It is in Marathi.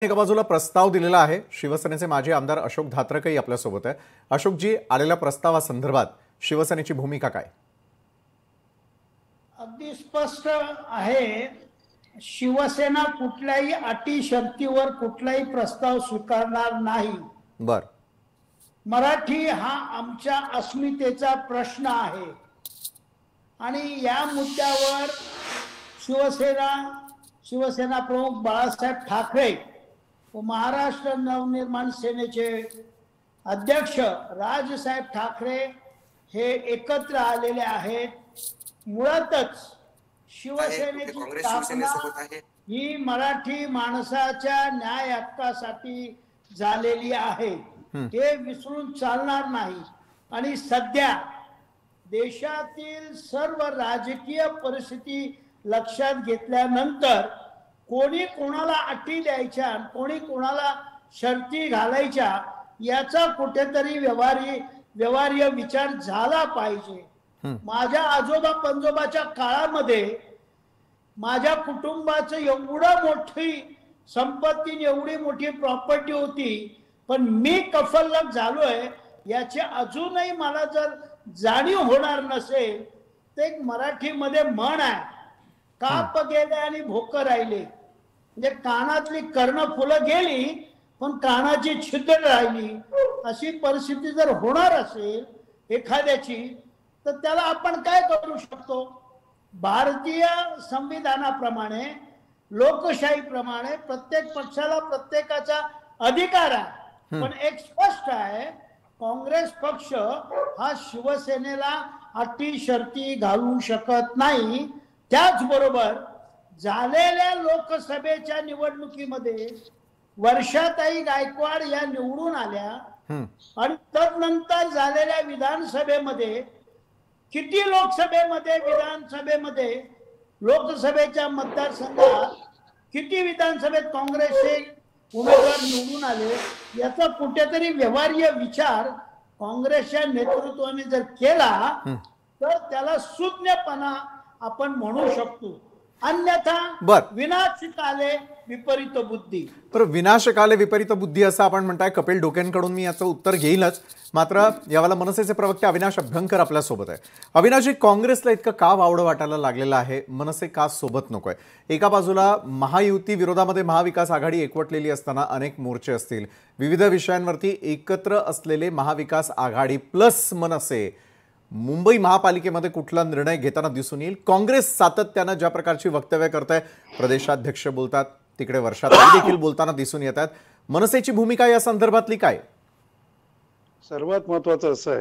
एका बाजूला प्रस्ताव दिलेला आहे। शिवसेनेचे माजी आमदार अशोक धात्रकही आपल्या सोबत आहे। अशोकजी, आलेल्या प्रस्तावासंदर्भात शिवसेनेची भूमिका काय? अगदी स्पष्ट आहे। शिवसेना कुठल्याही अटी शर्तीवर कुठलाही प्रस्ताव स्वीकारणार नाही। बर, मराठी हा आमच्या अस्मितेचा प्रश्न आहे आणि या मुद्द्यावर शिवसेना प्रमुख बाळासाहेब ठाकरे व महाराष्ट्र नवनिर्माण सेनेचे अध्यक्ष राजसाहेब ठाकरे हे एकत्र आलेले आहेत। मुळातच शिवसेनेची स्थापना ही मराठी माणसाच्या न्याय हक्कासाठी झालेली आहे, हे विसरून चालणार नाही। आणि सध्या देशातील सर्व राजकीय परिस्थिती लक्षात घेतल्यानंतर कोणी कोणाला अटी द्यायच्या, कोणी कोणाला शर्ती घालायच्या याचा कुठेतरी व्यवहार्य विचार झाला पाहिजे। माझ्या आजोबा पंजोबाच्या काळामध्ये माझ्या कुटुंबाचं एवढं मोठी संपत्ती, एवढी मोठी प्रॉपर्टी होती, पण मी कफल्लक झालोय याची अजूनही मला जर जाणीव होणार नसेल तर एक मराठीमध्ये म्हण आहे, काप गेले आणि भोकं राहिले। म्हणजे कानातली कर्णफुलं गेली पण कानाची छिद्र राहिली, अशी परिस्थिती जर होणार असेल एखाद्याची तर त्याला आपण काय करू शकतो? भारतीय संविधानाप्रमाणे, लोकशाहीप्रमाणे प्रत्येक पक्षाला प्रत्येकाचा अधिकार आहे, पण एक स्पष्ट आहे, काँग्रेस पक्ष हा शिवसेनेला अटी शर्ती घालू शकत नाही। त्याचबरोबर झालेल्या लोकसभेच्या निवडणुकीमध्ये वर्षाताई गायकवाड या निवडून आल्या आणि तदनंतर झालेल्या विधानसभेमध्ये किती विधानसभेमध्ये लोकसभेच्या मतदारसंघात किती विधानसभेत काँग्रेसचे उमेदवार निवडून आले, याचा कुठेतरी व्यवहार्य विचार काँग्रेसच्या नेतृत्वाने जर केला तर त्याला सुज्ञपणा आपण म्हणू शकतो। अन्यथा विनाशकाले विपरीत बुद्धी। तर विनाशकाले विपरीत बुद्धी असं आपण म्हणताय। कपिल डोकेंकडून मी याचं उत्तर घेईलच, मात्र यावेळेला मनसेचे प्रवक्ते अविनाश अभ्यंकर आपल्या सोबत आहे। अविनाशजी, काँग्रेसला इतकं का वावडं वाटायला लागलेलं आहे? मनसे का सोबत नकोय? एका बाजूला महायुती विरोधामध्ये महाविकास आघाडी एकवटलेली असताना अनेक मोर्चे असतील, विविध विषयांवरती एकत्र असलेले महाविकास आघाडी प्लस मनसे मुंबई महापालिकेमध्ये कुठला निर्णय घेताना दिसून येईल। काँग्रेस सातत्याने ज्या प्रकारची वक्तव्य करत आहे, प्रदेशाध्यक्ष बोलतात, तिकडे वर्षाताई देखील बोलताना दिसून येतात। मनसेची भूमिका या संदर्भातली काय? सर्वात महत्त्वाचं असं आहे